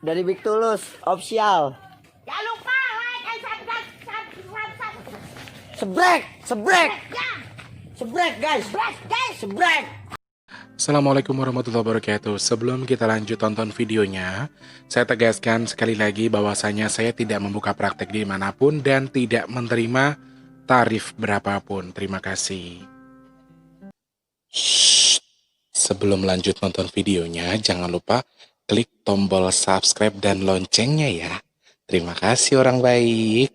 Dari Big Tulus official. Jangan lupa like and subscribe. Sebrek, sebrek, Ya, sebrek guys, sebrek. Assalamualaikum warahmatullahi wabarakatuh. Sebelum kita lanjut tonton videonya, saya tegaskan sekali lagi bahwasanya saya tidak membuka praktek dimanapun dan tidak menerima tarif berapapun. Terima kasih. Shh. Sebelum lanjut nonton videonya, jangan lupa klik tombol subscribe dan loncengnya ya. Terima kasih orang baik.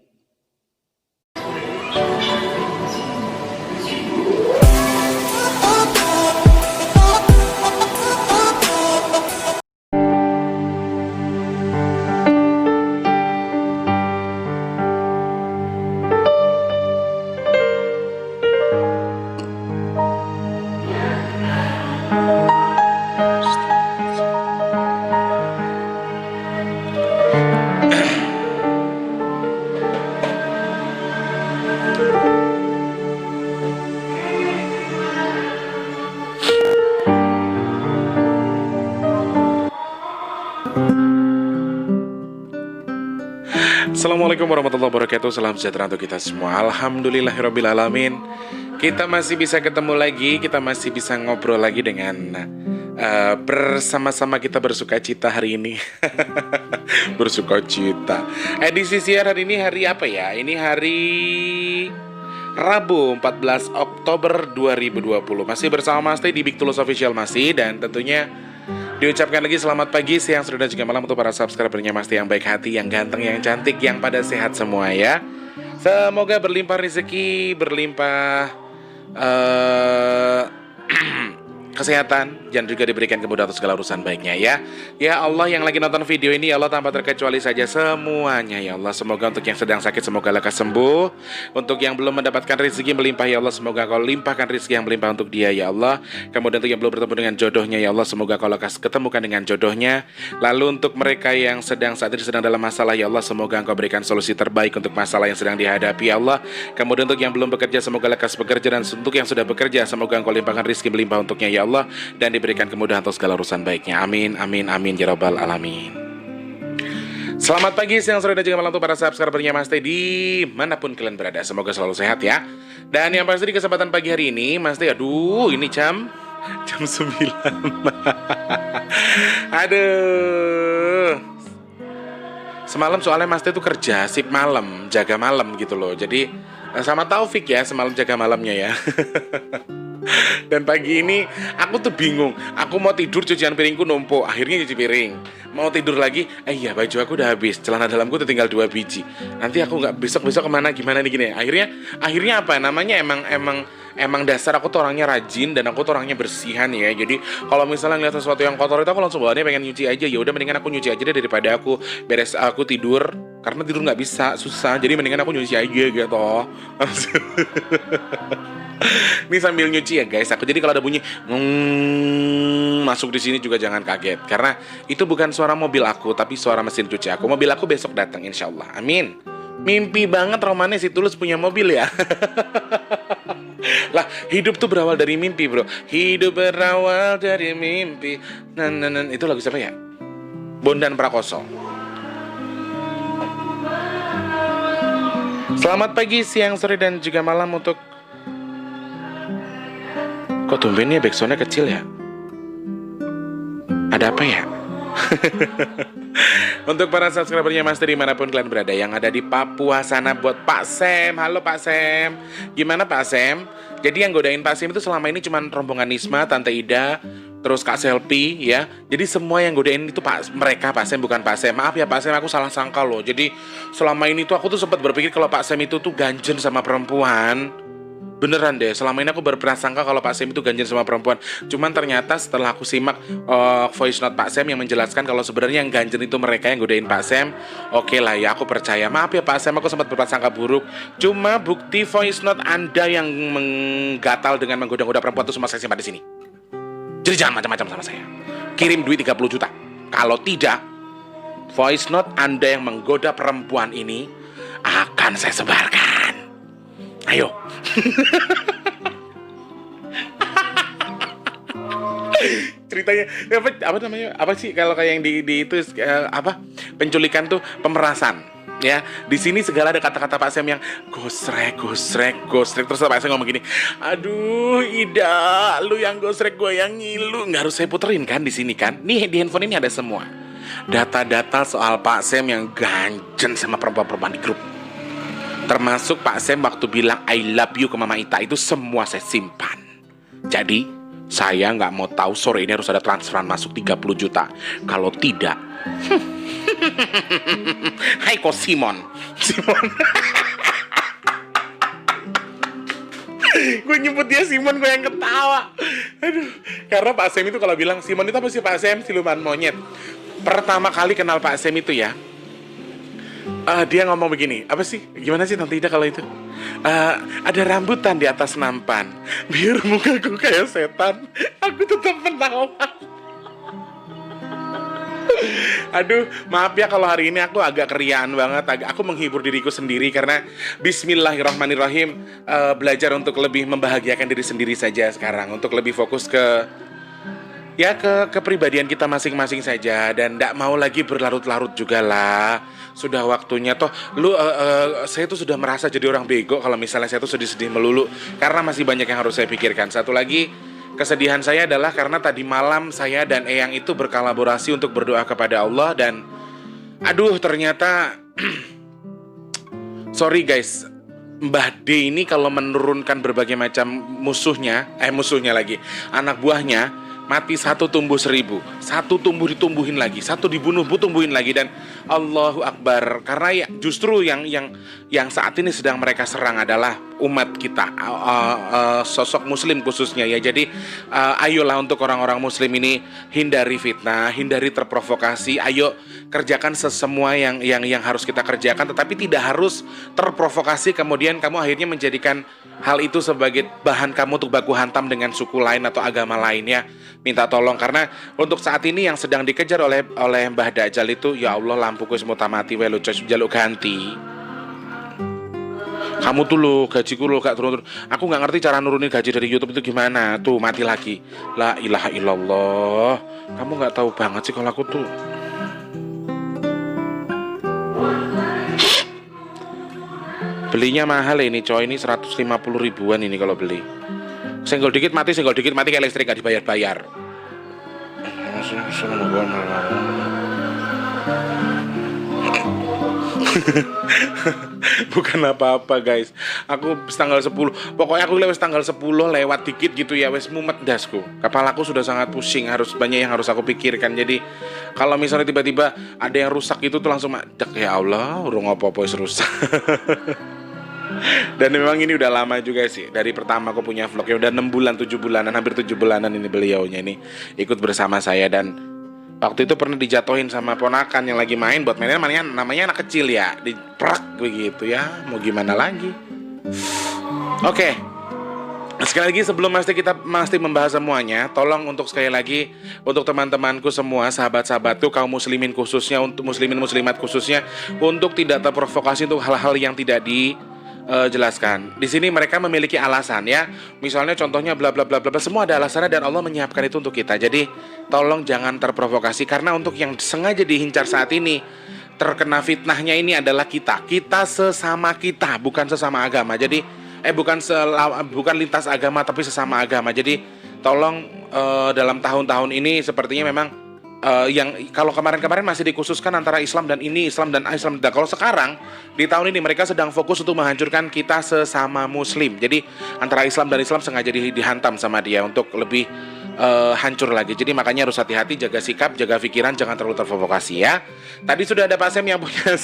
Assalamualaikum warahmatullahi wabarakatuh. Salam sejahtera untuk kita semua. Alhamdulillahirrabbilalamin. Kita masih bisa ketemu lagi. Kita masih bisa ngobrol lagi dengan bersama-sama kita bersuka cita hari ini. Bersuka cita. Edisi siar hari ini hari apa ya? Ini hari Rabu 14 Oktober 2020. Masih bersama Mas Teh di Big Tulus Official masih. Dan tentunya diucapkan lagi selamat pagi, siang, sore, dan juga malam untuk para subscribernya Mas Teh yang baik hati, yang ganteng, yang cantik, yang pada sehat semua ya. Semoga berlimpah rezeki, berlimpah kesehatan, dan juga diberikan kemudahan untuk segala urusan baiknya ya. Ya Allah, yang lagi nonton video ini ya Allah, tanpa terkecuali saja semuanya ya Allah. Semoga untuk yang sedang sakit semoga lekas sembuh. Untuk yang belum mendapatkan rezeki melimpah ya Allah, semoga Kau limpahkan rezeki yang melimpah untuk dia ya Allah. Kemudian untuk yang belum bertemu dengan jodohnya ya Allah, semoga Kau lekas ketemukan dengan jodohnya. Lalu untuk mereka yang saat ini sedang dalam masalah ya Allah, semoga Engkau berikan solusi terbaik untuk masalah yang sedang dihadapi ya Allah. Kemudian untuk yang belum bekerja semoga lekas bekerja, dan untuk yang sudah bekerja semoga Engkau limpahkan rezeki melimpah untuknya ya Allah, dan diberikan kemudahan untuk segala urusan baiknya. Amin, amin, amin ya rabbal alamin. Selamat pagi, siang, sore, dan juga malam untuk para subscribernya Mas Teh dimanapun kalian berada. Semoga selalu sehat ya. Dan yang pasti di kesempatan pagi hari ini Mas Teh, aduh ini jam 9. Aduh, semalam soalnya Mas Teh tuh kerja sip malam, jaga malam gitu loh. Jadi sama Taufik ya, semalam jaga malamnya ya. Dan pagi ini aku tuh bingung. Aku mau tidur, cucian piringku numpuk, akhirnya cuci piring. Mau tidur lagi, iya baju aku udah habis, celana dalamku tuh tinggal 2 biji. Nanti aku nggak besok kemana gimana nih gini. Akhirnya apa namanya, emang dasar aku tuh orangnya rajin dan aku tuh orangnya bersihan ya. Jadi kalau misalnya ngeliat sesuatu yang kotor itu aku langsung bawaannya pengen nyuci aja. Ya udah, mendingan aku nyuci aja deh daripada aku beres aku tidur, karena tidur nggak bisa, susah. Jadi mendingan aku nyuci aja gitu. Ini sambil nyuci ya guys. Aku jadi kalau ada bunyi masuk di sini juga jangan kaget, karena itu bukan suara mobil aku, tapi suara mesin cuci aku. Mobil aku besok datang insya Allah. Amin. Mimpi banget romannya si Tulus punya mobil ya. Lah, hidup tuh berawal dari mimpi bro. Hidup berawal dari mimpi. Itu lagu siapa ya? Bondan Prakoso. Selamat pagi, siang, sore, dan juga malam untuk... Kok tumben ya backsoundnya kecil ya? Ada apa ya? Untuk para subscribernya Mas Teh dimanapun kalian berada, yang ada di Papua sana, buat Pak Sem. Halo Pak Sem. Gimana Pak Sem? Jadi yang godain Pak Sem itu selama ini cuma rombongan Nisma, Tante Ida, terus Kak Selfie ya. Jadi semua yang godain itu mereka Pak Sem, bukan Pak Sem. Maaf ya Pak Sem, aku salah sangka loh. Jadi selama ini tuh aku tuh sempat berpikir kalau Pak Sem itu tuh ganjen sama perempuan. Beneran deh, selama ini aku berprasangka kalau Pak Sem itu ganjen sama perempuan. Cuman ternyata setelah aku simak voice note Pak Sem yang menjelaskan kalau sebenarnya yang ganjen itu mereka yang godain Pak Sem. Oke lah ya, aku percaya. Maaf ya Pak Sem, aku sempat berprasangka buruk. Cuma bukti voice note Anda yang menggatal dengan menggoda-goda perempuan itu semua saya simpan di sini. Jadi jangan macam-macam sama saya. Kirim duit 30 juta. Kalau tidak, voice note Anda yang menggoda perempuan ini akan saya sebarkan. Ayo. ceritanya apa namanya? Apa sih kalau kayak yang di itu apa? Penculikan tuh pemerasan. Ya, di sini segala ada kata-kata Pak Sam yang gosrek. Terus Pak Sam ngomong gini, aduh Ida, lu yang gosrek gue yang ngilu. Nggak harus saya puterin kan di sini kan? Nih di handphone ini ada semua data-data soal Pak Sam yang ganjen sama perempuan-perempuan di grup. Termasuk Pak Sam waktu bilang I love you ke Mama Ita, itu semua saya simpan. Jadi saya nggak mau tahu sore ini harus ada transferan masuk 30 juta. Kalau tidak, hai kok Simon. Gue nyebut dia Simon, gue yang ketawa. Aduh, karena Pak Sam itu kalau bilang Simon itu apa sih Pak Sam? Siluman monyet. Pertama kali kenal Pak Sam itu ya, dia ngomong begini, apa sih? Gimana sih Tante Ida kalau itu? Ada rambutan di atas nampan. Biar mukaku kayak setan, aku tetap menawan. Aduh, maaf ya kalau hari ini aku agak keriaan banget. Aku menghibur diriku sendiri karena bismillahirrahmanirrahim, belajar untuk lebih membahagiakan diri sendiri saja sekarang. Untuk lebih fokus ke kepribadian kita masing-masing saja. Dan gak mau lagi berlarut-larut juga lah. Sudah waktunya toh saya tuh sudah merasa jadi orang bego kalau misalnya saya tuh sedih-sedih melulu, karena masih banyak yang harus saya pikirkan. Satu lagi kesedihan saya adalah karena tadi malam saya dan Eyang itu berkolaborasi untuk berdoa kepada Allah. Dan aduh ternyata sorry guys, Mbah D ini kalau menurunkan berbagai macam musuhnya lagi, anak buahnya, mati satu tumbuh 1000, satu tumbuh ditumbuhin lagi, satu dibunuh tumbuhin lagi. Dan Allahu Akbar, karena ya justru yang saat ini sedang mereka serang adalah umat kita, sosok muslim khususnya ya. Jadi ayolah untuk orang-orang muslim ini hindari fitnah, hindari terprovokasi. Ayo kerjakan sesemua yang harus kita kerjakan, tetapi tidak harus terprovokasi kemudian kamu akhirnya menjadikan hal itu sebagai bahan kamu untuk baku hantam dengan suku lain atau agama lainnya. Minta tolong, karena untuk saat ini yang sedang dikejar oleh Mbah Dajjal itu, ya Allah lampuku semua mati wae lo jaluk ganti. Kamu tuh lo gajiku lo gak turun. Aku nggak ngerti cara nurunin gaji dari YouTube itu gimana. Tuh mati lagi. La ilaha illallah. Kamu nggak tahu banget sih kalau aku tuh. Belinya mahal ini coy, ini 150 ribuan ini kalau beli. Senggol dikit mati kayak listrik gak dibayar-bayar. Bukan apa-apa guys. Aku tanggal 10. Pokoknya aku lewat tanggal 10 lewat dikit gitu ya, wes mumet dasku. Kepalaku sudah sangat pusing, harus banyak yang harus aku pikirkan. Jadi kalau misalnya tiba-tiba ada yang rusak itu tuh langsung ya Allah, urung apa-apa wis rusak. Dan memang ini udah lama juga sih. Dari pertama aku punya vlog ya udah 6 bulan, 7 bulanan, hampir 7 bulanan ini beliaunya ini ikut bersama saya. Dan waktu itu pernah dijatuhin sama ponakan yang lagi main, buat mainnya namanya anak kecil ya, diprak begitu ya. Mau gimana lagi? Oke. Sekali lagi sebelum kita membahas semuanya, tolong untuk sekali lagi untuk teman-temanku semua, sahabat-sahabatku, kaum muslimin khususnya, untuk muslimin muslimat khususnya, untuk tidak terprovokasi untuk hal-hal yang tidak jelaskan. Di sini mereka memiliki alasan ya. Misalnya contohnya bla bla bla bla, semua ada alasannya dan Allah menyiapkan itu untuk kita. Jadi tolong jangan terprovokasi, karena untuk yang sengaja dihincar saat ini, terkena fitnahnya ini adalah kita sesama kita, bukan sesama agama. Jadi bukan lintas agama tapi sesama agama. Jadi tolong dalam tahun-tahun ini sepertinya memang yang kalau kemarin-kemarin masih dikhususkan antara Islam dan ini, Islam dan Islam. Dan kalau sekarang di tahun ini mereka sedang fokus untuk menghancurkan kita sesama muslim. Jadi antara Islam dan Islam sengaja dihantam sama dia untuk lebih hancur lagi. Jadi makanya harus hati-hati, jaga sikap, jaga pikiran, jangan terlalu terprovokasi ya. Tadi sudah ada Pak Sam yang punya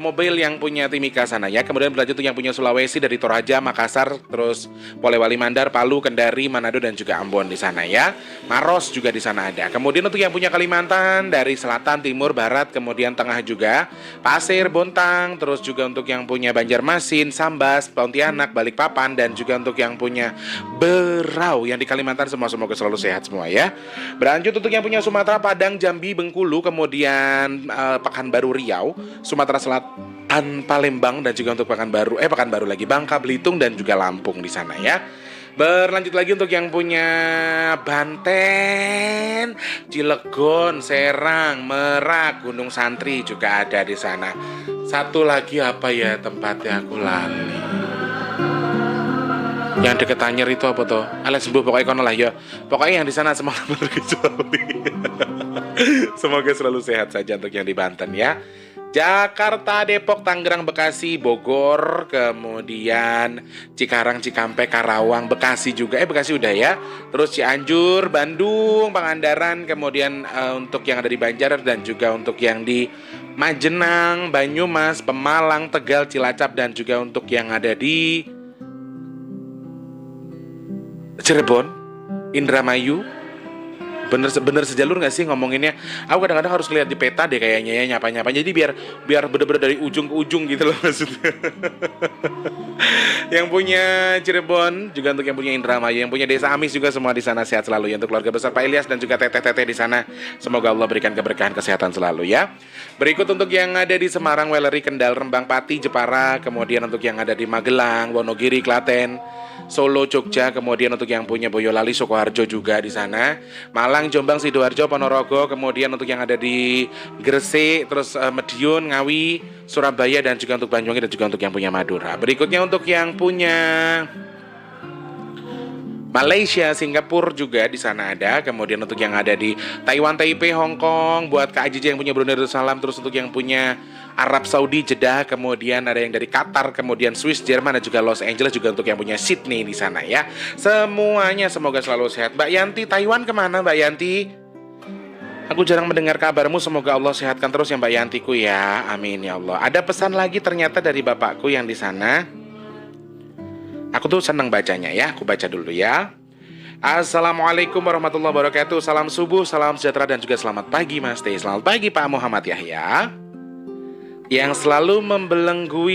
mobil yang punya Timika sana ya. Kemudian berlanjut yang punya Sulawesi dari Toraja, Makassar, terus Polewali Mandar, Palu, Kendari, Manado dan juga Ambon di sana ya. Maros juga di sana ada. Kemudian untuk yang punya Kalimantan dari selatan, timur, barat, kemudian tengah juga Pasir, Bontang, terus juga untuk yang punya Banjarmasin, Sambas, Pontianak, Balikpapan, dan juga untuk yang punya Berau yang di Kalimantan, semoga selalu sehat semua ya. Berlanjut untuk yang punya Sumatera, Padang, Jambi, Bengkulu, kemudian Pekanbaru, Riau, Sumatera Selatan, Palembang, dan juga untuk Pekanbaru lagi Bangka, Belitung, dan juga Lampung di sana ya. Berlanjut lagi untuk yang punya Banten, Cilegon, Serang, Merak, Gunung Santri juga ada di sana. Satu lagi apa ya tempatnya aku lali. Yang deket Anyer itu apa tuh? Alias sembuh pokoknya kono lah ya. Pokoknya yang di sana semoga berkecuali. Semoga selalu sehat saja untuk yang di Banten ya. Jakarta, Depok, Tangerang, Bekasi, Bogor, kemudian Cikarang, Cikampek, Karawang, Bekasi juga. Bekasi udah ya. Terus Cianjur, Bandung, Pangandaran, kemudian untuk yang ada di Banjar dan juga untuk yang di Majenang, Banyumas, Pemalang, Tegal, Cilacap dan juga untuk yang ada di Cirebon, Indramayu. Bener sejalur gak sih ngomonginnya? Aku kadang-kadang harus lihat di peta deh kayaknya ya, nyapa-nyapa. Jadi biar bener-bener dari ujung ke ujung gitu loh maksudnya. Yang punya Cirebon juga untuk yang punya Indramayu, yang punya Desa Amis juga semua di sana sehat selalu ya. Untuk keluarga besar Pak Ilyas dan juga teteh-teteh di sana, semoga Allah berikan keberkahan kesehatan selalu ya. Berikut untuk yang ada di Semarang, Weleri, Kendal, Rembang, Pati, Jepara, kemudian untuk yang ada di Magelang, Wonogiri, Klaten, Solo, Jogja, kemudian untuk yang punya Boyolali, Sukoharjo juga di sana, Malang, Jombang, Sidoarjo, Ponorogo, kemudian untuk yang ada di Gresik, terus Madiun, Ngawi, Surabaya dan juga untuk Banyuwangi dan juga untuk yang punya Madura. Berikutnya untuk yang punya Malaysia, Singapura juga di sana ada. Kemudian untuk yang ada di Taiwan, Taipei, Hong Kong, buat Kak Ajiji yang punya Brunei Darussalam, terus untuk yang punya Arab Saudi, Jeddah, kemudian ada yang dari Qatar, kemudian Swiss, Jerman dan juga Los Angeles, juga untuk yang punya Sydney di sana ya. Semuanya semoga selalu sehat. Mbak Yanti, Taiwan kemana Mbak Yanti? Aku jarang mendengar kabarmu, semoga Allah sehatkan terus ya Mbak Yantiku ya. Amin ya Allah. Ada pesan lagi ternyata dari bapakku yang di sana. Aku tuh senang bacanya ya, aku baca dulu ya. Assalamualaikum warahmatullahi wabarakatuh. Salam subuh, salam sejahtera dan juga selamat pagi Mas Teh. Selamat pagi Pak Muhammad Yahya. Yang selalu membelenggu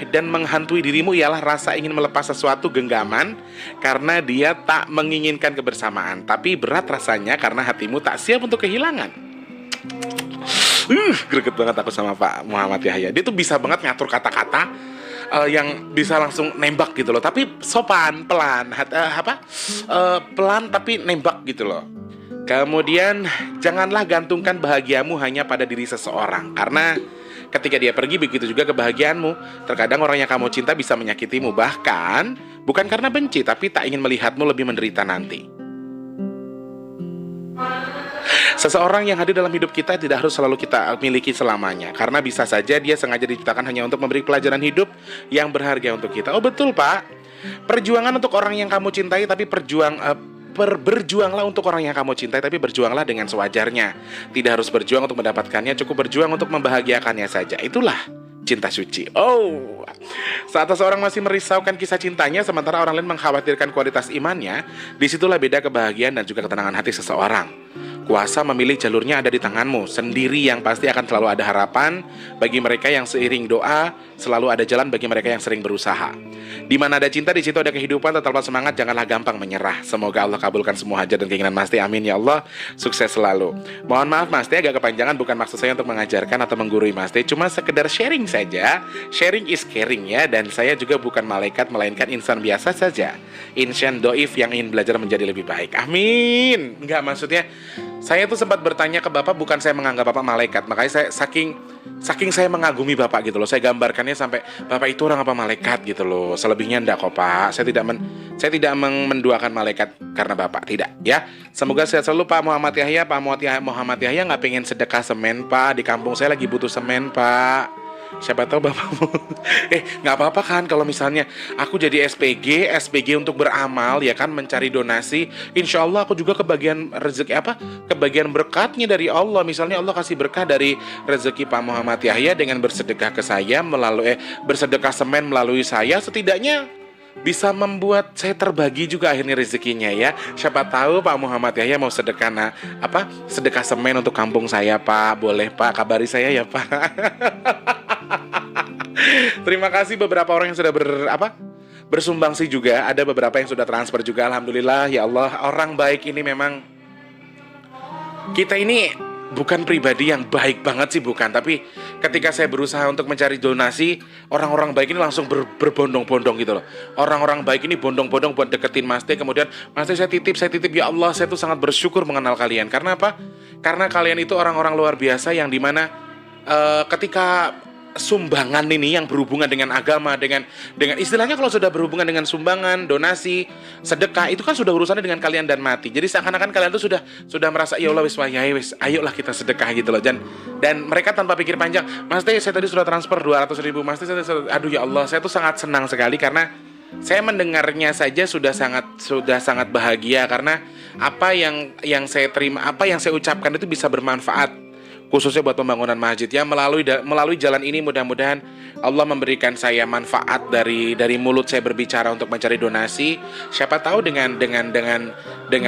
dan menghantui dirimu ialah rasa ingin melepas sesuatu genggaman karena dia tak menginginkan kebersamaan, tapi berat rasanya karena hatimu tak siap untuk kehilangan. Greget banget aku sama Pak Muhammad Yahya. Dia tuh bisa banget ngatur kata-kata yang bisa langsung nembak gitu loh, tapi sopan, pelan, pelan tapi nembak gitu loh. Kemudian janganlah gantungkan bahagiamu hanya pada diri seseorang, karena ketika dia pergi begitu juga kebahagiaanmu. Terkadang orang yang kamu cinta bisa menyakitimu, bahkan bukan karena benci, tapi tak ingin melihatmu lebih menderita nanti. Seseorang yang hadir dalam hidup kita tidak harus selalu kita miliki selamanya, karena bisa saja dia sengaja diciptakan hanya untuk memberi pelajaran hidup yang berharga untuk kita. Oh betul Pak. Perjuangan untuk orang yang kamu cintai, tapi berjuanglah untuk orang yang kamu cintai, tapi berjuanglah dengan sewajarnya. Tidak harus berjuang untuk mendapatkannya, cukup berjuang untuk membahagiakannya saja. Itulah cinta suci. Oh, saat seseorang masih merisaukan kisah cintanya, sementara orang lain mengkhawatirkan kualitas imannya, disitulah beda kebahagiaan dan juga ketenangan hati seseorang. Kuasa memilih jalurnya ada di tanganmu sendiri, yang pasti akan selalu ada harapan bagi mereka yang seiring doa, selalu ada jalan bagi mereka yang sering berusaha. Di mana ada cinta, di situ ada kehidupan. Tetaplah semangat, janganlah gampang menyerah. Semoga Allah kabulkan semua hajat dan keinginan Mas Teh. Amin ya Allah. Sukses selalu. Mohon maaf Mas Teh agak kepanjangan, bukan maksud saya untuk mengajarkan atau menggurui Mas Teh, cuma sekedar sharing saja. Sharing is caring ya. Dan saya juga bukan malaikat, melainkan insan biasa saja, insan doif yang ingin belajar menjadi lebih baik. Amin. Enggak, maksudnya saya tuh sempat bertanya ke Bapak, bukan saya menganggap Bapak malaikat. Makanya saya saking saya mengagumi Bapak gitu loh, saya gambarkannya sampai Bapak itu orang apa malaikat gitu loh. Selebihnya enggak kok Pak. Saya tidak menduakan malaikat karena Bapak, tidak ya. Semoga sehat selalu Pak Muhammad Yahya. Pak Muhammad Yahya nggak pengen sedekah semen Pak. Di kampung saya lagi butuh semen Pak. Siapa tahu Bapakmu nggak apa-apa kan kalau misalnya aku jadi SPG untuk beramal ya kan, mencari donasi. Insya Allah aku juga kebagian rezeki kebagian berkatnya dari Allah. Misalnya Allah kasih berkah dari rezeki Pak Muhammad Yahya dengan bersedekah ke saya melalui bersedekah semen melalui saya, setidaknya bisa membuat saya terbagi juga akhirnya rezekinya ya. Siapa tahu Pak Muhammad Yahya mau sedekah sedekah semen untuk kampung saya Pak. Boleh Pak, kabari saya ya Pak. Terima kasih beberapa orang yang sudah bersumbangsi juga. Ada beberapa yang sudah transfer juga. Alhamdulillah ya Allah. Orang baik ini memang, kita ini bukan pribadi yang baik banget sih, bukan. Tapi ketika saya berusaha untuk mencari donasi, orang-orang baik ini langsung berbondong-bondong gitu loh. Orang-orang baik ini bondong-bondong buat deketin Mas T. Kemudian, Mas T saya titip, ya Allah, saya tuh sangat bersyukur mengenal kalian. Karena apa? Karena kalian itu orang-orang luar biasa yang dimana ketika sumbangan ini yang berhubungan dengan agama, dengan istilahnya kalau sudah berhubungan dengan sumbangan, donasi, sedekah, itu kan sudah urusannya dengan kalian dan mati. Jadi seakan-akan kalian tuh sudah merasa ya Allah wis ayolah kita sedekah gitu loh. Dan mereka tanpa pikir panjang, Mas Teh saya tadi sudah transfer 200.000, Mas Teh aduh ya Allah, saya tuh sangat senang sekali karena saya mendengarnya saja sudah sangat bahagia karena apa yang saya terima, apa yang saya ucapkan itu bisa bermanfaat khususnya buat pembangunan masjid ya. Melalui jalan ini mudah-mudahan Allah memberikan saya manfaat dari mulut saya berbicara untuk mencari donasi. Siapa tahu dengan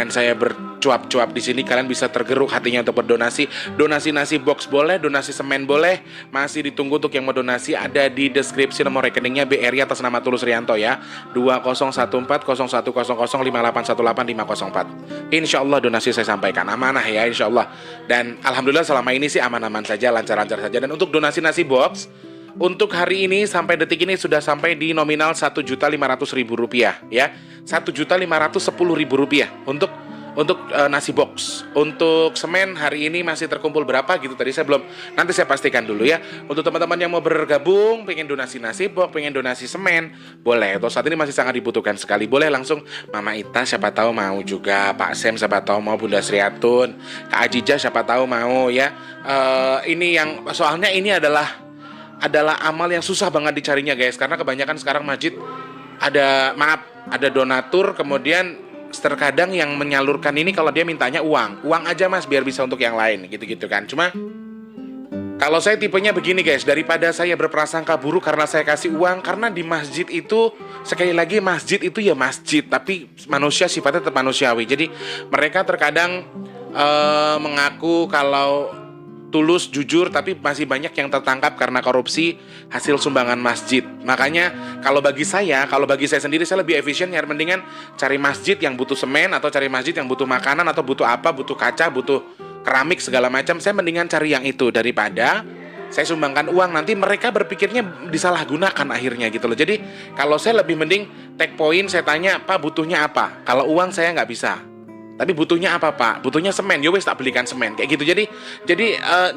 saya bercuap-cuap di sini kalian bisa tergeruk hatinya untuk berdonasi. Donasi nasi box boleh, donasi semen boleh. Masih ditunggu untuk yang mau donasi, ada di deskripsi nomor rekeningnya BRI atas nama Tulus Rianto ya. 20140115885854. Insyaallah donasi saya sampaikan amanah ya insyaallah. Dan alhamdulillah selama ini sih aman-aman saja, lancar-lancar saja. Dan untuk donasi nasi box untuk hari ini sampai detik ini sudah sampai di nominal Rp1.500.000 ya. Rp1.510.000 untuk nasi box. Untuk semen hari ini masih terkumpul berapa gitu tadi saya belum, nanti saya pastikan dulu ya. Untuk teman-teman yang mau bergabung, pengen donasi nasi box, pengen donasi semen, boleh. Atau saat ini masih sangat dibutuhkan sekali. Boleh langsung Mama Ita siapa tahu mau juga, Pak Sem siapa tahu mau, Bunda Sriatun, Kak Ajija siapa tahu mau ya. Ini yang soalnya ini adalah amal yang susah banget dicarinya guys, karena kebanyakan sekarang masjid ada donatur, kemudian terkadang yang menyalurkan ini kalau dia mintanya uang aja mas biar bisa untuk yang lain gitu-gitu kan. Cuma kalau saya tipenya begini guys, daripada saya berprasangka buruk karena saya kasih uang, karena di masjid itu sekali lagi masjid itu ya masjid, tapi manusia sifatnya tetap manusiawi. Jadi mereka terkadang mengaku kalau tulus, jujur, tapi masih banyak yang tertangkap karena korupsi hasil sumbangan masjid. Makanya kalau bagi saya sendiri, saya lebih efisien ya, mendingan cari masjid yang butuh semen, atau cari masjid yang butuh makanan, atau butuh apa, butuh kaca, butuh keramik segala macam. Saya mendingan cari yang itu daripada saya sumbangkan uang, nanti mereka berpikirnya disalahgunakan akhirnya gitu loh. Jadi kalau saya lebih mending take point, saya tanya, Pak butuhnya apa? Kalau uang saya nggak bisa, tapi butuhnya apa Pak? Butuhnya semen, yowes tak belikan semen kayak gitu. Jadi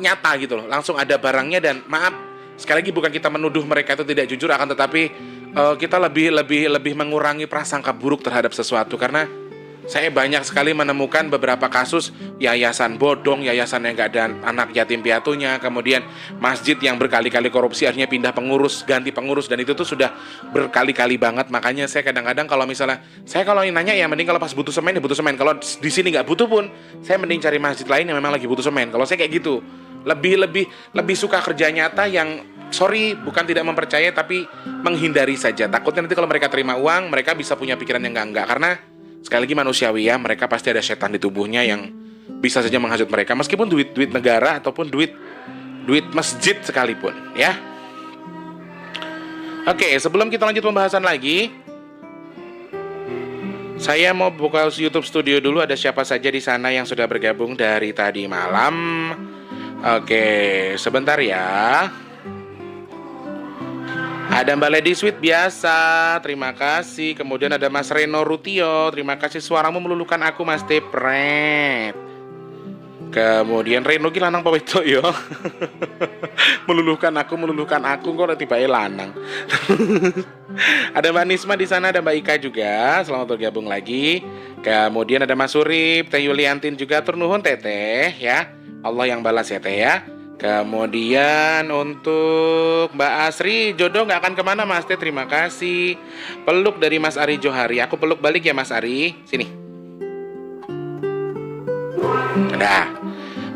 nyata gitu loh, langsung ada barangnya. Dan maaf sekali lagi, bukan kita menuduh mereka itu tidak jujur, akan tetapi kita lebih mengurangi prasangka buruk terhadap sesuatu. Karena saya banyak sekali menemukan beberapa kasus yayasan bodong, yayasan yang nggak ada anak yatim piatunya, kemudian masjid yang berkali-kali korupsi akhirnya pindah pengurus, ganti pengurus, dan itu tuh sudah berkali-kali banget. Makanya saya kadang-kadang kalau misalnya kalau nanya ya mending kalau pas butuh semen ya butuh semen, kalau di sini nggak butuh pun saya mending cari masjid lain yang memang lagi butuh semen. Kalau saya kayak gitu, lebih suka kerja nyata yang bukan tidak mempercayai tapi menghindari saja. Takutnya nanti kalau mereka terima uang, mereka bisa punya pikiran yang enggak, karena sekali lagi manusiawi ya, mereka pasti ada setan di tubuhnya yang bisa saja menghasut mereka, meskipun duit negara ataupun duit masjid sekalipun ya. Oke, sebelum kita lanjut pembahasan lagi, saya mau buka YouTube Studio dulu, ada siapa saja di sana yang sudah bergabung dari tadi malam. Oke, sebentar ya. Ada Mbak Lady Sweet biasa, terima kasih. Kemudian ada Mas Reno Rutio, terima kasih, suaramu meluluhkan aku Mas Tepret. Kemudian Reno ki lanang pawedo yo. meluluhkan aku kok tiba lanang. Ada Mbak Nisma di sana, ada Mbak Ika juga, selamat bergabung lagi. Kemudian ada Mas Surip, Teh Yuliantin juga, tur nuhun teteh ya. Allah yang balas ya teh ya. Kemudian untuk Mbak Asri, jodoh gak akan kemana Mas Teh, terima kasih. Peluk dari Mas Ari Johari, aku peluk balik ya Mas Ari, sini. Nah,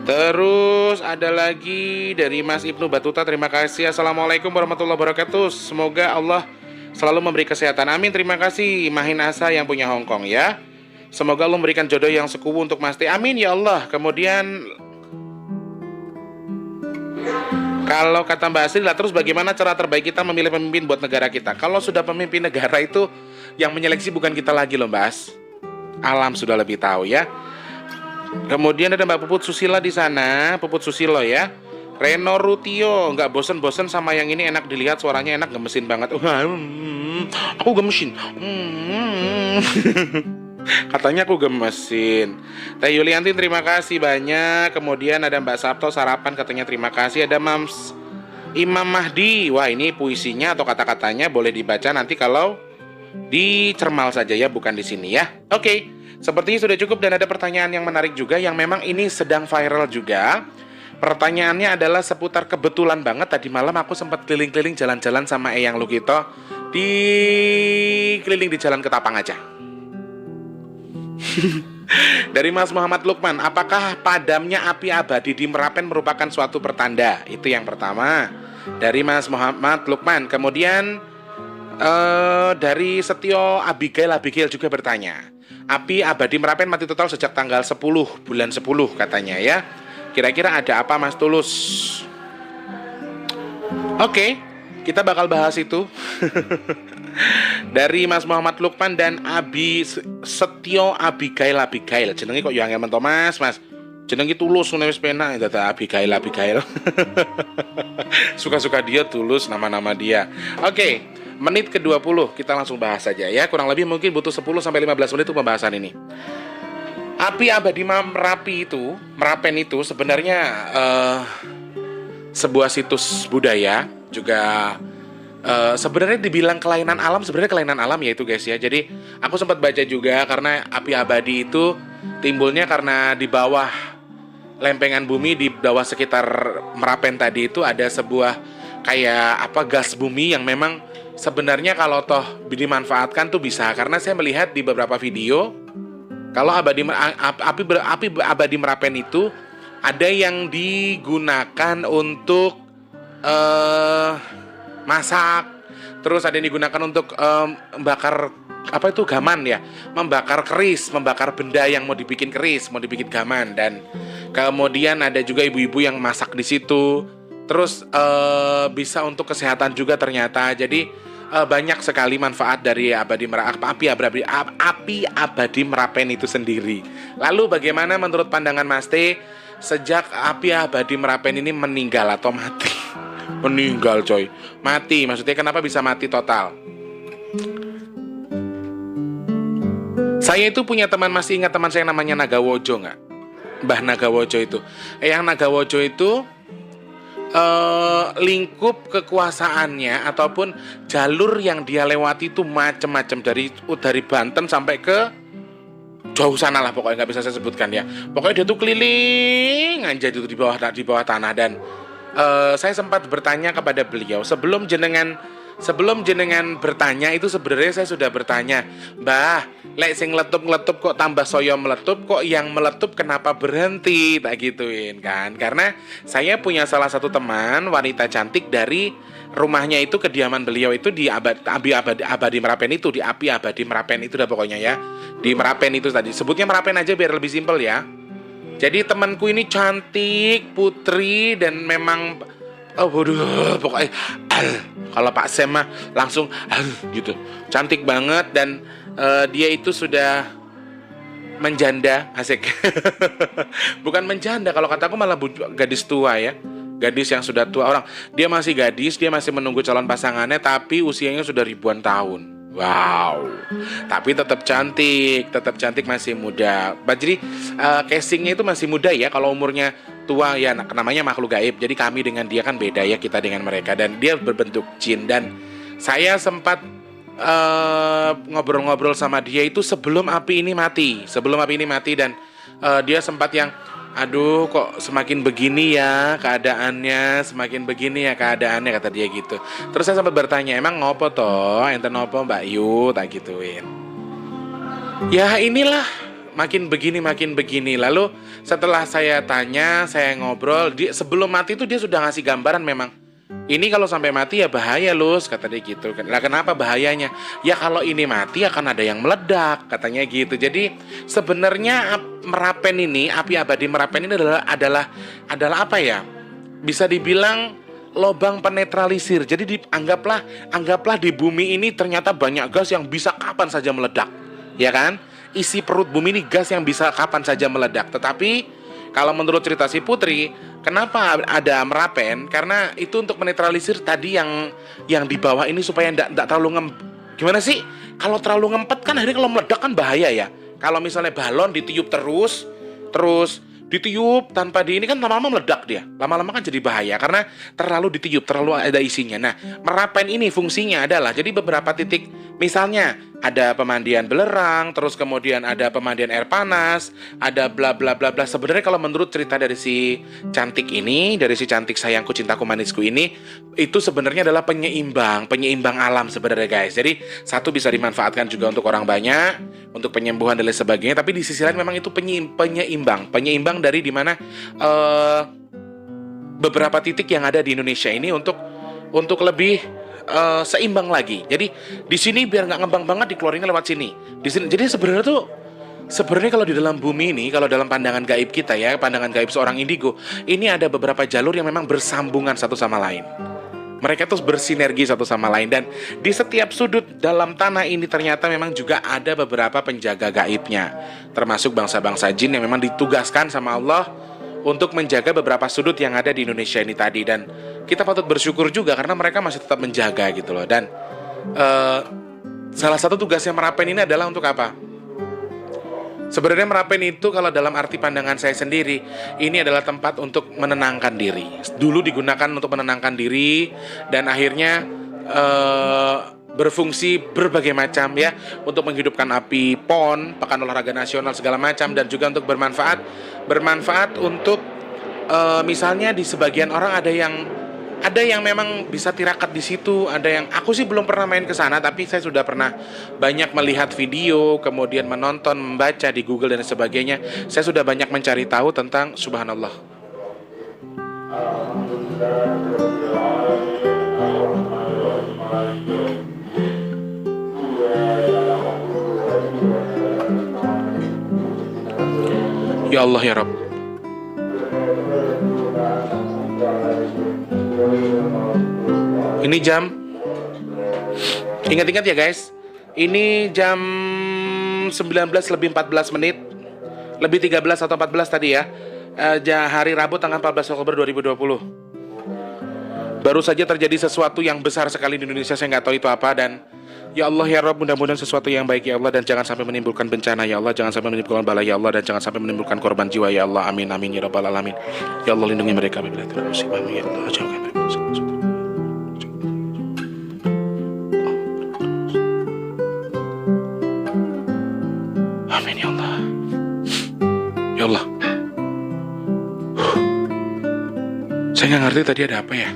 terus ada lagi dari Mas Ibnu Batuta, terima kasih. Assalamualaikum warahmatullahi wabarakatuh. Semoga Allah selalu memberi kesehatan, amin. Terima kasih Mahin Asa yang punya Hongkong ya. Semoga Allah memberikan jodoh yang sekuwu untuk Mas Teh, amin ya Allah. Kemudian kalau kata Mbak Asri lah, terus bagaimana cara terbaik kita memilih pemimpin buat negara kita? Kalau sudah pemimpin negara itu yang menyeleksi bukan kita lagi loh Mbak As, alam sudah lebih tahu ya. Kemudian ada Mbak Puput Susila di sana, Puput Susilo ya. Reno Rutio, nggak bosen-bosen sama yang ini, enak dilihat, suaranya enak, gemesin banget. Aku gemesin. Katanya aku gemesin. Teh Yulianti terima kasih banyak. Kemudian ada Mbak Sabto sarapan katanya terima kasih. Ada Mams Imam Mahdi. Wah, ini puisinya atau kata-katanya boleh dibaca nanti kalau di Cermal saja ya, bukan di sini ya. Oke, sepertinya sudah cukup dan ada pertanyaan yang menarik juga yang memang ini sedang viral juga. Pertanyaannya adalah seputar kebetulan banget tadi malam aku sempat keliling-keliling jalan-jalan sama Eyang Lukito keliling di Jalan Ketapang aja. Dari Mas Muhammad Lukman, apakah padamnya api abadi di Merapen merupakan suatu pertanda? Itu yang pertama. Dari Mas Muhammad Lukman. Kemudian dari Setio Abigail juga bertanya, api abadi Merapen mati total sejak tanggal 10 bulan 10 katanya ya. Kira-kira ada apa Mas Tulus? Oke, kita bakal bahas itu. Dari Mas Muhammad Lukman dan Setio Abigail. Jenenge kok yang men Thomas, Mas. Jenenge Tulus ngene wis penak dadi Abigail. Suka-suka dia Tulus nama-nama dia. Oke, menit ke-20 kita langsung bahas saja ya. Kurang lebih mungkin butuh 10 sampai 15 menit untuk pembahasan ini. Api abadi Merapen itu sebenarnya sebuah situs budaya juga. Sebenarnya dibilang kelainan alam, sebenarnya kelainan alam ya itu guys ya. Jadi aku sempat baca juga karena api abadi itu timbulnya karena di bawah lempengan bumi, di bawah sekitar Merapen tadi itu ada sebuah kayak gas bumi yang memang sebenarnya kalau toh dimanfaatkan tuh bisa. Karena saya melihat di beberapa video kalau api abadi Merapen itu ada yang digunakan untuk masak, terus ada yang digunakan untuk membakar gaman ya, membakar keris, membakar benda yang mau dibikin keris, mau dibikin gaman, dan kemudian ada juga ibu-ibu yang masak di situ. Terus bisa untuk kesehatan juga ternyata. Jadi banyak sekali manfaat dari api abadi Merapen itu sendiri. Lalu bagaimana menurut pandangan Mas T sejak api abadi Merapen ini meninggal atau mati? Meninggal coy, mati. Maksudnya kenapa bisa mati total? Saya itu punya teman, masih ingat teman saya yang namanya Nagawojo nggak? Mbah Nagawojo itu. Yang Nagawojo itu lingkup kekuasaannya ataupun jalur yang dia lewati itu macam-macam, dari Banten sampai ke jauh sana lah, pokoknya nggak bisa saya sebutkan ya. Pokoknya dia tuh keliling aja itu di bawah tanah. Dan saya sempat bertanya kepada beliau sebelum jenengan bertanya itu, sebenarnya saya sudah bertanya, Mbah, lek sing ngeletup kok tambah soyo meletup, kok yang meletup kenapa berhenti, tak gituin kan. Karena saya punya salah satu teman wanita cantik dari rumahnya itu, kediaman beliau itu di abadi Merapen itu, di api abadi Merapen itu dah pokoknya ya. Di Merapen itu tadi, sebutnya Merapen aja biar lebih simpel ya. Jadi temanku ini cantik, putri, dan memang pokoknya kalau Pak Sem mah langsung gitu, cantik banget. Dan dia itu sudah menjanda, asik. Bukan menjanda, kalau kataku malah gadis tua ya, gadis yang sudah tua. Orang dia masih gadis, dia masih menunggu calon pasangannya, tapi usianya sudah ribuan tahun. Wow, tapi tetap cantik, masih muda. Jadi casingnya itu masih muda ya. Kalau umurnya tua ya namanya makhluk gaib. Jadi kami dengan dia kan beda ya, kita dengan mereka. Dan dia berbentuk jin. Dan saya sempat ngobrol-ngobrol sama dia itu sebelum api ini mati. Dan dia sempat yang, aduh kok semakin begini ya keadaannya, kata dia gitu. Terus saya sempat bertanya, emang ngopo toh, enten ngopo Mbak Yu, tak gituin. Ya inilah, makin begini. Lalu setelah saya tanya, saya ngobrol, sebelum mati itu dia sudah ngasih gambaran memang, ini kalau sampai mati ya bahaya Lus, kata dia gitu. Lah kenapa bahayanya? Ya kalau ini mati akan ada yang meledak, katanya gitu. Jadi sebenarnya Merapen ini, api abadi Merapen ini adalah apa ya? Bisa dibilang lobang penetralisir. Jadi anggaplah di bumi ini ternyata banyak gas yang bisa kapan saja meledak, ya kan? isi perut bumi ini gas yang bisa kapan saja meledak. Tetapi kalau menurut cerita si Putri, kenapa ada Merapen? Karena itu untuk menetralisir tadi yang di bawah ini supaya tidak terlalu gimana sih? Kalau terlalu ngempet kan akhirnya kalau meledak kan bahaya ya. Kalau misalnya balon ditiup terus ditiup tanpa ini kan lama-lama meledak dia. Lama-lama kan jadi bahaya karena terlalu ditiup, terlalu ada isinya. Nah, Merapen ini fungsinya adalah jadi beberapa titik, misalnya ada pemandian belerang, terus kemudian ada pemandian air panas, ada bla bla bla bla. Sebenarnya kalau menurut cerita dari si cantik ini, dari si cantik sayangku cintaku manisku ini, itu sebenarnya adalah penyeimbang alam sebenarnya guys. Jadi satu bisa dimanfaatkan juga untuk orang banyak, untuk penyembuhan dan lain sebagainya. Tapi di sisi lain memang itu penyeimbang dari dimana beberapa titik yang ada di Indonesia ini untuk lebih seimbang lagi. Jadi di sini biar nggak ngembang banget dikeluarinnya lewat sini. Di sini. Jadi sebenarnya kalau di dalam bumi ini, kalau dalam pandangan gaib kita ya, pandangan gaib seorang indigo, ini ada beberapa jalur yang memang bersambungan satu sama lain. Mereka tuh bersinergi satu sama lain, dan di setiap sudut dalam tanah ini ternyata memang juga ada beberapa penjaga gaibnya, termasuk bangsa-bangsa jin yang memang ditugaskan sama Allah untuk menjaga beberapa sudut yang ada di Indonesia ini tadi. Dan kita patut bersyukur juga karena mereka masih tetap menjaga gitu loh. Dan salah satu tugasnya Merapen ini adalah untuk apa? Sebenarnya Merapen itu kalau dalam arti pandangan saya sendiri, ini adalah tempat untuk menenangkan diri. Dulu digunakan untuk menenangkan diri, dan akhirnya berfungsi berbagai macam ya, untuk menghidupkan api PON, Pekan Olahraga Nasional segala macam, dan juga untuk bermanfaat untuk misalnya di sebagian orang ada yang memang bisa tirakat di situ, ada yang aku sih belum pernah main ke sana, tapi saya sudah pernah banyak melihat video, kemudian menonton, membaca di Google dan sebagainya. Saya sudah banyak mencari tahu tentang subhanallah. Ya Allah ya Rabb. Ini jam, ingat-ingat ya guys, ini jam 19:14, lebih 13 atau 14 tadi ya, hari Rabu tanggal 14 Oktober 2020. Baru saja terjadi sesuatu yang besar sekali di Indonesia, saya nggak tahu itu apa. Dan ya Allah ya Rabb, mudah-mudahan sesuatu yang baik ya Allah, dan jangan sampai menimbulkan bencana ya Allah, jangan sampai menimbulkan bala ya Allah, dan jangan sampai menimbulkan korban jiwa ya Allah. Amin amin ya Rabbal alamin. Ya Allah, lindungi mereka bila musibah ya Allah, jauhkan mereka. Amin ya Allah. Ya Allah. Saya nggak ngerti tadi ada apa ya.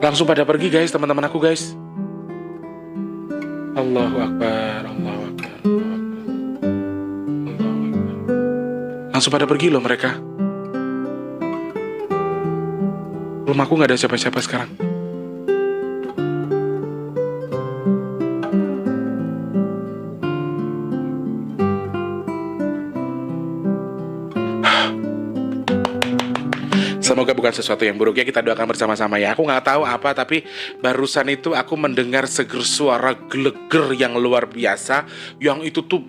Langsung pada pergi guys, teman-teman aku guys. Allahu Akbar, Allahu Akbar, Allahu Akbar, Allahu Akbar. Langsung pada pergi loh mereka. Rumahku nggak ada siapa-siapa sekarang. Semoga bukan sesuatu yang buruk ya, kita doakan bersama-sama ya. Aku nggak tahu apa, tapi barusan itu aku mendengar suara geleger yang luar biasa, yang itu tuh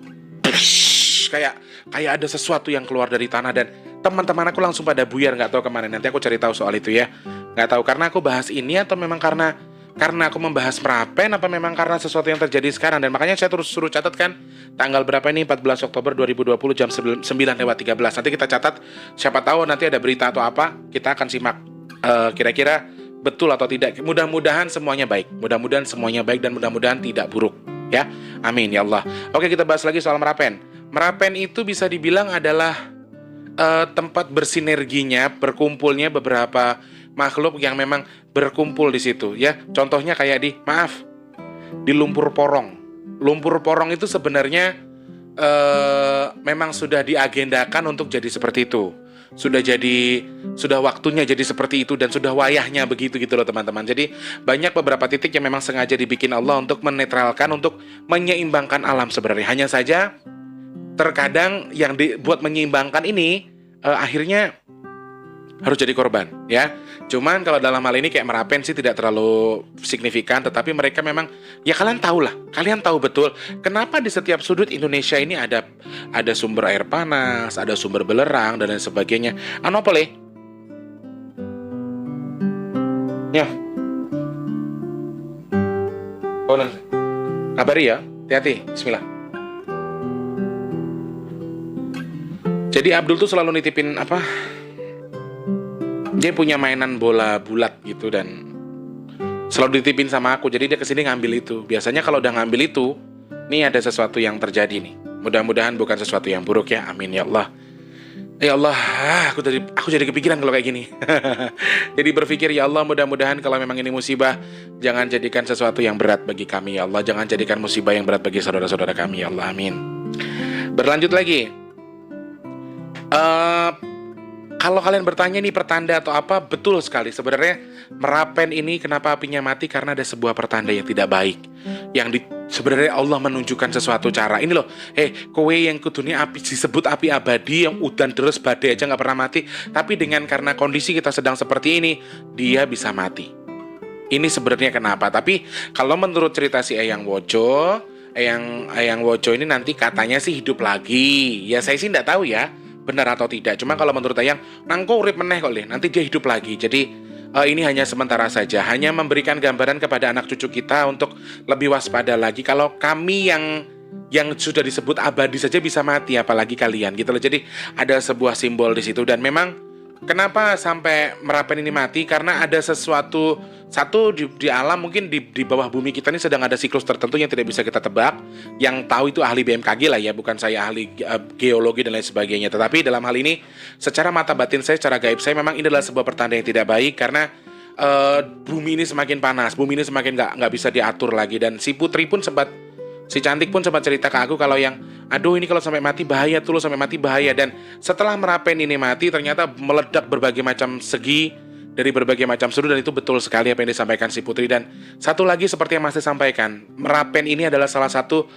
kayak ada sesuatu yang keluar dari tanah, dan teman-teman aku langsung pada buyar, nggak tahu kemana. Nanti aku cari tahu soal itu ya. Nggak tahu karena aku bahas ini atau memang karena aku membahas Merapen, apa memang karena sesuatu yang terjadi sekarang. Dan makanya saya terus suruh catat kan, tanggal berapa ini, 14 Oktober 2020 jam 9:13. Nanti kita catat, siapa tahu nanti ada berita atau apa, kita akan simak kira-kira betul atau tidak. Mudah-mudahan semuanya baik, dan mudah-mudahan tidak buruk ya. Amin ya Allah. Oke, kita bahas lagi soal Merapen. Merapen itu bisa dibilang adalah tempat bersinerginya, berkumpulnya beberapa makhluk yang memang berkumpul di situ ya. Contohnya kayak di lumpur porong. Lumpur porong itu sebenarnya memang sudah diagendakan untuk jadi seperti itu. Sudah waktunya jadi seperti itu, dan sudah wayahnya begitu gitu loh teman-teman. Jadi banyak beberapa titik yang memang sengaja dibikin Allah untuk menetralkan, untuk menyeimbangkan alam sebenarnya. Hanya saja terkadang yang dibuat menyeimbangkan ini akhirnya harus jadi korban, ya. Cuman kalau dalam hal ini kayak Merapen sih tidak terlalu signifikan, tetapi mereka memang, ya kalian tahu lah, kalian tahu betul kenapa di setiap sudut Indonesia ini ada sumber air panas, ada sumber belerang dan lain sebagainya. Anu apa le? Ya. Oh, kabari ya, hati-hati. Bismillah. Jadi Abdul tuh selalu nitipin apa? Dia punya mainan bola bulat gitu dan selalu dititipin sama aku. Jadi dia kesini ngambil itu. Biasanya kalau udah ngambil itu, nih ada sesuatu yang terjadi nih. Mudah-mudahan bukan sesuatu yang buruk ya. Amin ya Allah. Ya Allah, aku jadi kepikiran kalau kayak gini. Jadi berpikir ya Allah, mudah-mudahan kalau memang ini musibah, jangan jadikan sesuatu yang berat bagi kami ya Allah. Jangan jadikan musibah yang berat bagi saudara-saudara kami ya Allah. Amin. Berlanjut lagi. Kalau kalian bertanya nih pertanda atau apa, betul sekali. Sebenarnya Merapen ini kenapa apinya mati? Karena ada sebuah pertanda yang tidak baik. Sebenarnya Allah menunjukkan sesuatu cara. Ini loh, kowe yang kudunya api disebut api abadi, yang udan terus badai aja nggak pernah mati. Tapi karena kondisi kita sedang seperti ini, dia bisa mati. Ini sebenarnya kenapa? Tapi kalau menurut cerita si Eyang Wojo, Eyang Wojo ini nanti katanya sih hidup lagi. Ya saya sih nggak tahu ya, benar atau tidak. Cuma kalau menurut Eyang, nangko urip meneh kok le, nanti dia hidup lagi. Jadi ini hanya sementara saja, hanya memberikan gambaran kepada anak cucu kita untuk lebih waspada lagi. Kalau kami yang sudah disebut abadi saja bisa mati, apalagi kalian gitu loh. Jadi ada sebuah simbol di situ. Dan memang kenapa sampai Merapen ini mati? Karena ada satu di alam, mungkin di bawah bumi kita ini sedang ada siklus tertentu yang tidak bisa kita tebak. Yang tahu itu ahli BMKG lah ya, bukan saya ahli geologi dan lain sebagainya. Tetapi dalam hal ini, secara mata batin saya, secara gaib saya, memang ini adalah sebuah pertanda yang tidak baik. Karena bumi ini semakin panas, bumi ini semakin nggak bisa diatur lagi. Dan si cantik pun sempat cerita ke aku kalau aduh ini kalau sampai mati bahaya tuh, sampai mati bahaya. Dan setelah Merapen ini mati, ternyata meledak berbagai macam segi dari berbagai macam sudut, dan itu betul sekali apa yang disampaikan si Putri. Dan satu lagi seperti yang Mas sampaikan, Merapen ini adalah salah satu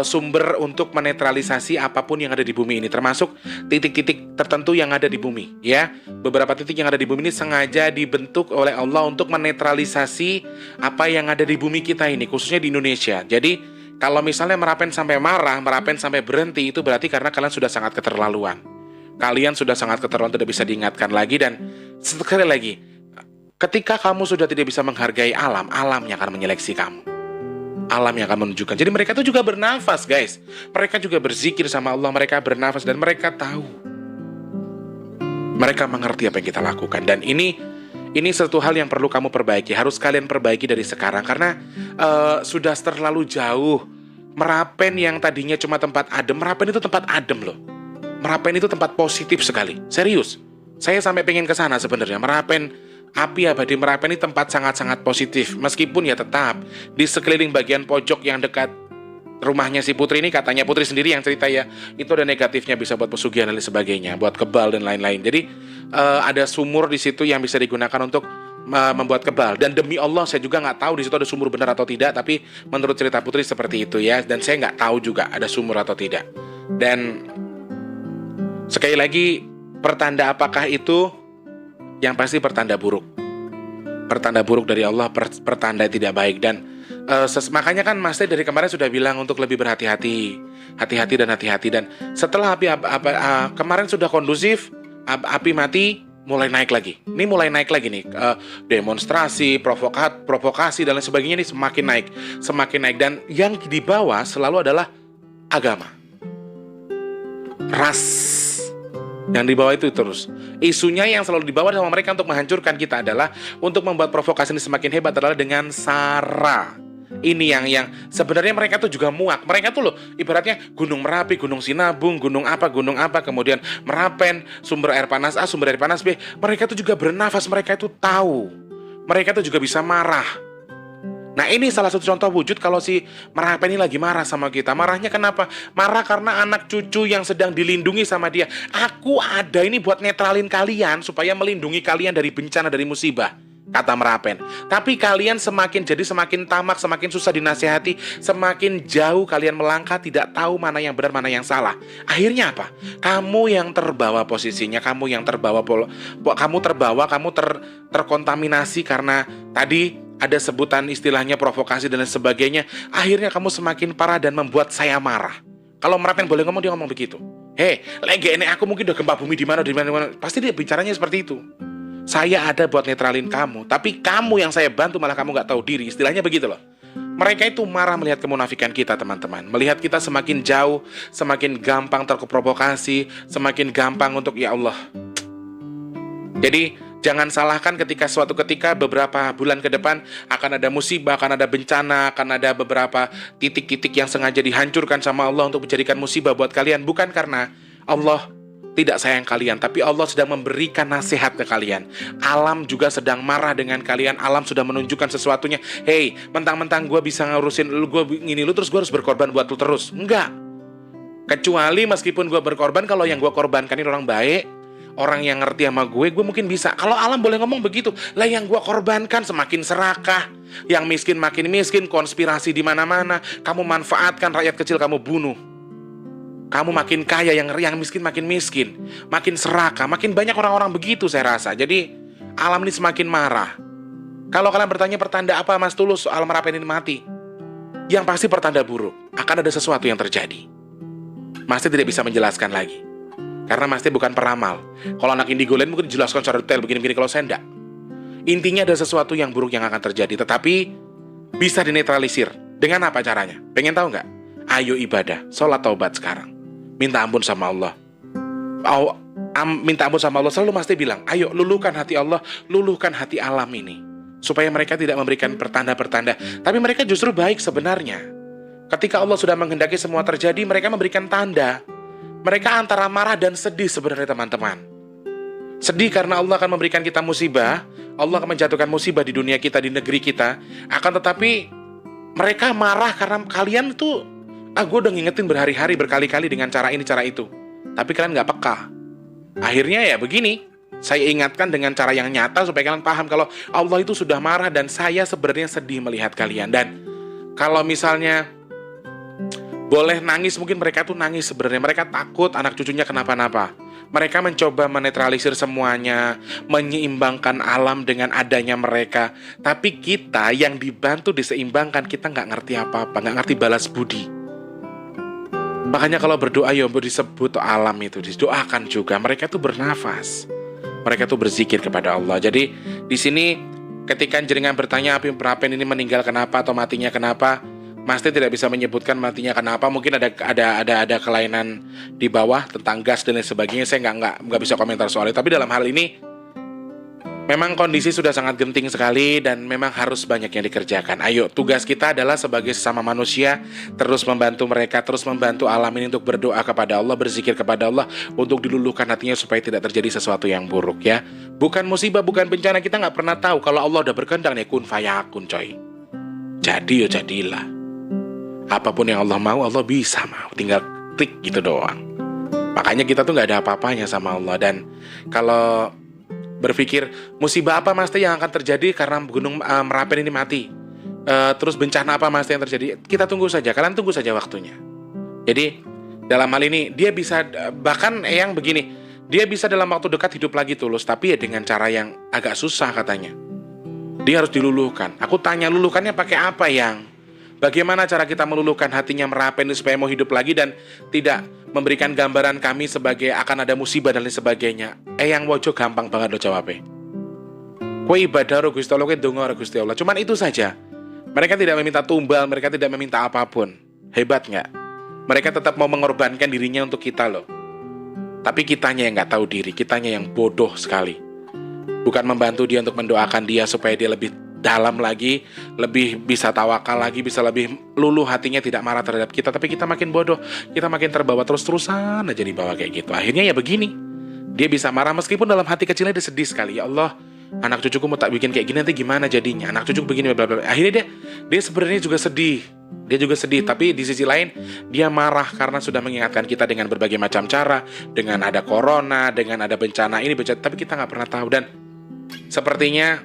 sumber untuk menetralisasi apapun yang ada di bumi ini, termasuk titik-titik tertentu yang ada di bumi ya. Beberapa titik yang ada di bumi ini sengaja dibentuk oleh Allah untuk menetralisasi apa yang ada di bumi kita ini, khususnya di Indonesia. Jadi kalau misalnya Merapen sampai marah, Merapen sampai berhenti, itu berarti karena kalian sudah sangat keterlaluan. Kalian sudah sangat keterlaluan, tidak bisa diingatkan lagi. Dan sekali lagi, ketika kamu sudah tidak bisa menghargai alam, alamnya akan menyeleksi kamu. Alam yang akan menunjukkan. Jadi mereka itu juga bernafas guys. Mereka juga berzikir sama Allah, mereka bernafas dan mereka tahu. Mereka mengerti apa yang kita lakukan. Dan ini satu hal yang perlu kamu perbaiki. Harus kalian perbaiki dari sekarang. Karena sudah terlalu jauh. Merapen yang tadinya cuma tempat adem, Merapen itu tempat adem loh. Merapen itu tempat positif sekali. Serius. Saya sampai pengen ke sana sebenarnya. Merapen, api abadi Merapen ini tempat sangat-sangat positif. Meskipun ya tetap di sekeliling bagian pojok yang dekat rumahnya si Putri ini, katanya Putri sendiri yang cerita ya, itu ada negatifnya, bisa buat pesugihan dan lain sebagainya, buat kebal dan lain-lain. Jadi ada sumur di situ yang bisa digunakan untuk membuat kebal. Dan demi Allah saya juga nggak tahu di situ ada sumur benar atau tidak, tapi menurut cerita Putri seperti itu ya. Dan saya nggak tahu juga ada sumur atau tidak. Dan sekali lagi, pertanda apakah itu? Yang pasti pertanda buruk. Pertanda buruk dari Allah, pertanda tidak baik. Dan makanya kan Mas Teh dari kemarin sudah bilang untuk lebih berhati-hati. Hati-hati dan hati-hati. Dan setelah kemarin sudah kondusif, api mati, mulai naik lagi. Ini mulai naik lagi nih. Demonstrasi, provokasi dan lain sebagainya ini semakin naik. Semakin naik. Dan yang di bawah selalu adalah agama, ras. Yang di bawah itu terus. Isunya yang selalu dibawa sama mereka untuk menghancurkan kita adalah, untuk membuat provokasi ini semakin hebat adalah dengan SARA. Ini yang sebenarnya mereka tuh juga muak. Mereka tuh loh, ibaratnya Gunung Merapi, Gunung Sinabung, gunung apa, kemudian Merapen, sumber air panas A, sumber air panas B. Mereka tuh juga bernafas, mereka itu tahu. Mereka tuh juga bisa marah. Nah ini salah satu contoh wujud kalau si Merapen ini lagi marah sama kita. Marahnya kenapa? Marah karena anak cucu yang sedang dilindungi sama dia. Aku ada ini buat netralin kalian, supaya melindungi kalian dari bencana, dari musibah. kata Merapen. Tapi kalian semakin tamak, semakin susah dinasihati, semakin jauh kalian melangkah, tidak tahu mana yang benar, mana yang salah. Akhirnya apa? Kamu yang terbawa posisinya, kamu yang terbawa terkontaminasi karena tadi ada sebutan istilahnya provokasi dan lain sebagainya. Akhirnya kamu semakin parah dan membuat saya marah. Kalau Merapen boleh ngomong, dia ngomong begitu. Lagi ini aku mungkin udah gempa bumi di mana. Pasti dia bicaranya seperti itu. Saya ada buat netralin kamu, tapi kamu yang saya bantu malah kamu gak tahu diri. Istilahnya begitu loh. Mereka itu marah melihat kemunafikan kita, teman-teman. Melihat kita semakin jauh, semakin gampang terprovokasi, semakin gampang untuk ya Allah. Jadi jangan salahkan ketika suatu ketika beberapa bulan ke depan akan ada musibah, akan ada bencana, akan ada beberapa titik-titik yang sengaja dihancurkan sama Allah untuk menjadikan musibah buat kalian. Bukan karena Allah tidak sayang kalian, tapi Allah sedang memberikan nasihat ke kalian. Alam juga sedang marah dengan kalian. Alam sudah menunjukkan sesuatunya. Mentang-mentang gue bisa ngurusin lu, gue gini lu, terus gue harus berkorban buat lu terus. Enggak. Kecuali meskipun gue berkorban, kalau yang gue korbankan ini orang baik, orang yang ngerti sama gue mungkin bisa. Kalau alam boleh ngomong begitu. Lah yang gue korbankan semakin serakah, yang miskin makin miskin, konspirasi di mana-mana, kamu manfaatkan rakyat kecil, kamu bunuh. Kamu makin kaya, yang miskin makin miskin, makin serakah, makin banyak orang-orang begitu saya rasa. Jadi alam ini semakin marah. Kalau kalian bertanya pertanda apa Mas Tulus soal Merapen ini mati, yang pasti pertanda buruk. Akan ada sesuatu yang terjadi. Mas tidak bisa menjelaskan lagi, karena Mas bukan peramal. Kalau anak Indigo lain mungkin dijelaskan secara detail begini-begini, kalau saya enggak. Intinya ada sesuatu yang buruk yang akan terjadi, tetapi bisa dinetralisir. Dengan apa caranya? Pengen tahu nggak? Ayo ibadah, sholat taubat sekarang. Minta ampun sama Allah. Minta ampun sama Allah. Selalu Mas bilang, ayo luluhkan hati Allah, luluhkan hati alam ini, supaya mereka tidak memberikan pertanda-pertanda. Tapi mereka justru baik sebenarnya. Ketika Allah sudah menghendaki semua terjadi, mereka memberikan tanda. Mereka antara marah dan sedih sebenarnya, teman-teman. Sedih karena Allah akan memberikan kita musibah, Allah akan menjatuhkan musibah di dunia kita, di negeri kita. Akan tetapi mereka marah karena kalian tuh, gue udah ngingetin berhari-hari, berkali-kali dengan cara ini, cara itu, tapi kalian gak peka. Akhirnya ya begini, saya ingatkan dengan cara yang nyata supaya kalian paham kalau Allah itu sudah marah dan saya sebenarnya sedih melihat kalian. Dan kalau misalnya boleh nangis, mungkin mereka tuh nangis sebenarnya. Mereka takut anak cucunya kenapa-napa. Mereka mencoba menetralisir semuanya, menyeimbangkan alam dengan adanya mereka. Tapi kita yang dibantu diseimbangkan, kita gak ngerti apa-apa, gak ngerti balas budi. Makanya kalau berdoa ya disebut alam itu, didoakan juga. Mereka tuh bernafas, mereka tuh berzikir kepada Allah. Jadi di sini ketika jenengan bertanya Merapen ini meninggal kenapa atau matinya kenapa, Mas tidak bisa menyebutkan matinya kenapa. Mungkin ada kelainan di bawah tentang gas dan lain sebagainya. Saya nggak bisa komentar soal itu. Tapi dalam hal ini memang kondisi sudah sangat genting sekali dan memang harus banyak yang dikerjakan. Ayo, tugas kita adalah sebagai sesama manusia terus membantu mereka, terus membantu alam ini untuk berdoa kepada Allah, berzikir kepada Allah untuk diluluhkan hatinya supaya tidak terjadi sesuatu yang buruk ya. Bukan musibah, bukan bencana, kita nggak pernah tahu. Kalau Allah udah berkehendak nih, kun fayakun coy. Jadi ya jadilah. Apapun yang Allah mau, Allah bisa mau. Tinggal klik gitu doang. Makanya kita tuh nggak ada apa-apanya sama Allah. Dan kalau berpikir musibah apa Mas yang akan terjadi karena gunung Merapen ini mati, terus bencana apa Mas yang terjadi, kita tunggu saja, kalian tunggu saja waktunya. Jadi dalam hal ini dia bisa, bahkan yang begini, dia bisa dalam waktu dekat hidup lagi Tulus, tapi ya dengan cara yang agak susah katanya. Dia harus diluluhkan. Aku tanya, luluhkannya pakai apa yang? Bagaimana cara kita meluluhkan hatinya Merapen ini supaya mau hidup lagi dan tidak memberikan gambaran kami sebagai akan ada musibah dan lain sebagainya. Yang wojo gampang banget lo jawabnya. Kue ibadah Gusti Allah, kue donga Gusti Allah. Cuman itu saja. Mereka tidak meminta tumbal, mereka tidak meminta apapun. Hebat nggak? Mereka tetap mau mengorbankan dirinya untuk kita loh. Tapi kitanya yang nggak tahu diri, kitanya yang bodoh sekali. Bukan membantu dia untuk mendoakan dia supaya dia lebih dalam lagi, lebih bisa tawakal lagi, bisa lebih luluh hatinya, tidak marah terhadap kita. Tapi kita makin bodoh, kita makin terbawa terus-terusan aja dibawa kayak gitu. Akhirnya ya begini, dia bisa marah meskipun dalam hati kecilnya dia sedih sekali. Ya Allah, anak cucuku mau tak bikin kayak gini nanti gimana jadinya, anak cucuku begini bla bla bla. Akhirnya dia sebenarnya juga sedih. Dia juga sedih, tapi di sisi lain dia marah karena sudah mengingatkan kita dengan berbagai macam cara, dengan ada corona, dengan ada bencana ini bencana, tapi kita nggak pernah tahu. Dan sepertinya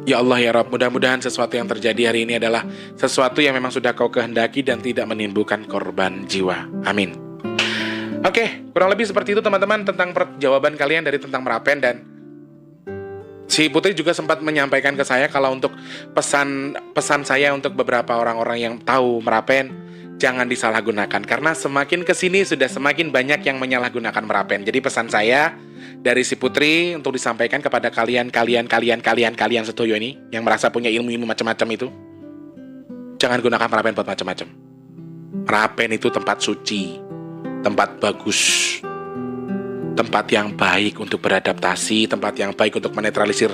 Ya Allah ya Rabb, mudah-mudahan sesuatu yang terjadi hari ini adalah sesuatu yang memang sudah kau kehendaki dan tidak menimbulkan korban jiwa. Amin. Oke, kurang lebih seperti itu teman-teman tentang jawaban kalian dari tentang Merapen. Dan si Putri juga sempat menyampaikan ke saya kalau untuk pesan saya untuk beberapa orang-orang yang tahu Merapen, jangan disalahgunakan. Karena semakin kesini sudah semakin banyak yang menyalahgunakan Merapen. Jadi pesan saya dari si Putri untuk disampaikan kepada kalian setuju ini yang merasa punya ilmu macam-macam itu, jangan gunakan Merapen buat macam-macam. Merapen itu tempat suci, tempat bagus, tempat yang baik untuk beradaptasi, tempat yang baik untuk menetralisir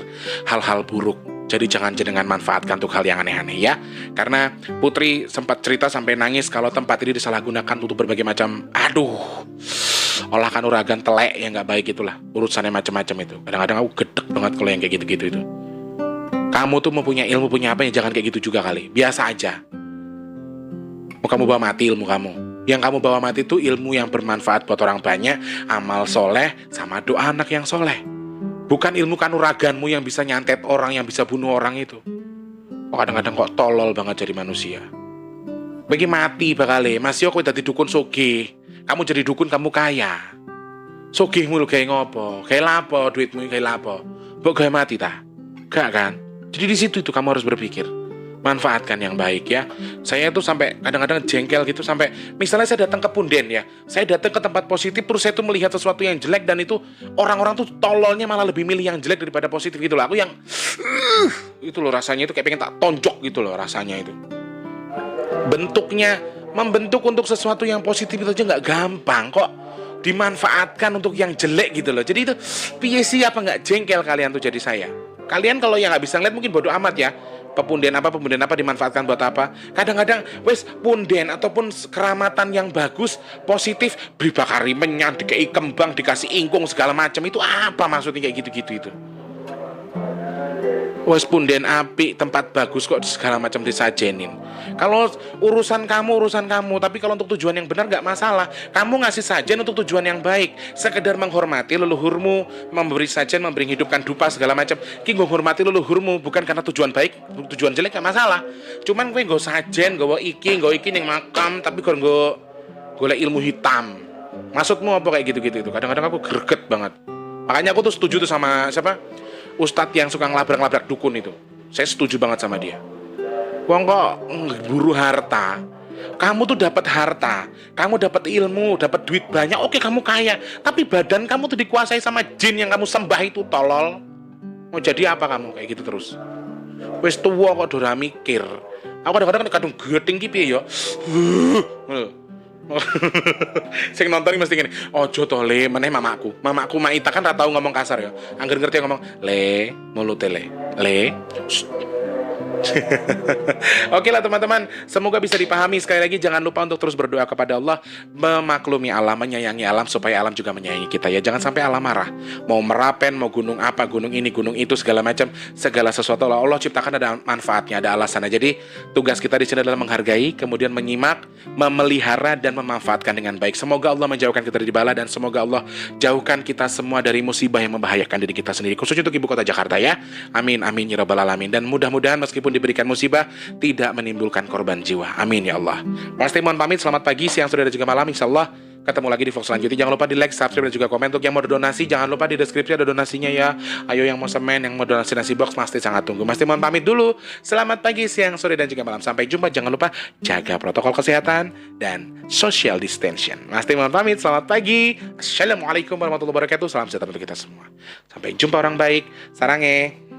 hal-hal buruk. Jadi jangan jenengan manfaatkan untuk hal yang aneh-aneh ya. Karena Putri sempat cerita sampai nangis kalau tempat ini disalahgunakan untuk berbagai macam, olahan uragan telek yang nggak baik itulah, urusannya macam-macam itu. Kadang-kadang aku gedek banget kalau yang kayak gitu-gitu itu. Kamu tuh mempunyai ilmu, punya apa ya, jangan kayak gitu juga kali. Biasa aja. Mau kamu bawa mati ilmu kamu. Yang kamu bawa mati itu ilmu yang bermanfaat buat orang banyak, amal soleh, sama doa anak yang soleh. Bukan ilmu kanuraganmu yang bisa nyantet orang, yang bisa bunuh orang itu. Kadang-kadang kok tolol banget jadi manusia. Bagi mati bakale, masih aku dadi dukun sugih. Kamu jadi dukun, kamu kaya. Sugihmu lu kayak ngopo? Kayak lapo duitmu, kayak lapo? Mbok gawe mati ta? Gak kan? Jadi di situ itu kamu harus berpikir. Manfaatkan yang baik ya. Saya tuh sampai kadang-kadang jengkel gitu, sampai misalnya saya datang ke punden ya. Saya datang ke tempat positif terus saya tuh melihat sesuatu yang jelek, dan itu orang-orang tuh tololnya malah lebih milih yang jelek daripada positif gitu loh. Aku yang itu loh rasanya itu kayak pengen tak tonjok gitu loh rasanya itu. Bentuknya membentuk untuk sesuatu yang positif itu aja nggak gampang kok dimanfaatkan untuk yang jelek gitu loh. Jadi itu piye sih, apa nggak jengkel kalian tuh jadi saya? Kalian kalau yang nggak bisa ngeliat mungkin bodoh amat ya. Pepunden apa dimanfaatkan buat apa? Kadang-kadang wes punden ataupun keramatan yang bagus, positif, beri bakari menyan, dikei kembang, dikasih ingkung segala macam, itu apa maksudnya kayak gitu-gitu itu? Wes punden api, tempat bagus kok segala macam disajenin. Kalau urusan kamu, tapi kalau untuk tujuan yang benar nggak masalah. Kamu ngasih sajen untuk tujuan yang baik, sekedar menghormati leluhurmu, memberi sajen, memberi hidupkan dupa segala macam. Ki menghormati leluhurmu bukan karena tujuan baik, tujuan jelek nggak masalah. Cuman gue nggo sajen, nggo iki yang makam, tapi gue golek ilmu hitam. Maksudmu apa kayak gitu-gitu itu? Kadang-kadang aku greget banget. Makanya aku tuh setuju tuh sama siapa? Ustadz yang suka ngelabrak-labrak dukun itu. Saya setuju banget sama dia. Wong kok buru harta. Kamu tuh dapat harta, kamu dapat ilmu, dapat duit banyak, oke kamu kaya. Tapi badan kamu tuh dikuasai sama jin yang kamu sembah itu, tolol. Mau jadi apa kamu kayak gitu terus? Wes tuwa kok dora mikir. Aku kadang-kadang kadung gedeng ki piye ya. Sing nonton ini mesti gini, ojo to le meneh mamaku Maita kan ra tau ngomong kasar ya. Angger ngerti ngomong le mulute le. Oke lah teman-teman, semoga bisa dipahami. Sekali lagi jangan lupa untuk terus berdoa kepada Allah, memaklumi alam, menyayangi alam, supaya alam juga menyayangi kita ya. Jangan sampai alam marah. Mau Merapen, mau gunung apa, gunung ini, gunung itu, segala macam, segala sesuatu Allah ciptakan ada manfaatnya, ada alasannya. Jadi tugas kita di sini adalah menghargai, kemudian menyimak, memelihara dan memanfaatkan dengan baik. Semoga Allah menjauhkan kita dari bala, dan semoga Allah jauhkan kita semua dari musibah yang membahayakan diri kita sendiri, khususnya untuk ibu kota Jakarta ya. Amin amin ya rabbal alamin. Dan mudah-mudahan meskipun diberikan musibah tidak menimbulkan korban jiwa. Amin ya Allah. Pasti mohon pamit, selamat pagi, siang, sore, dan juga malam. Insyaallah ketemu lagi di vlog selanjutnya. Jangan lupa di like, subscribe, dan juga komen. Untuk yang mau donasi, jangan lupa di deskripsi ada donasinya ya. Ayo yang mau semen, yang mau donasi nasi box, pasti sangat tunggu. Pasti mohon pamit dulu. Selamat pagi, siang, sore, dan juga malam. Sampai jumpa. Jangan lupa jaga protokol kesehatan dan social distancing. Pasti mohon pamit. Selamat pagi. Assalamualaikum warahmatullahi wabarakatuh. Salam sejahtera untuk kita semua. Sampai jumpa orang baik. Sarange.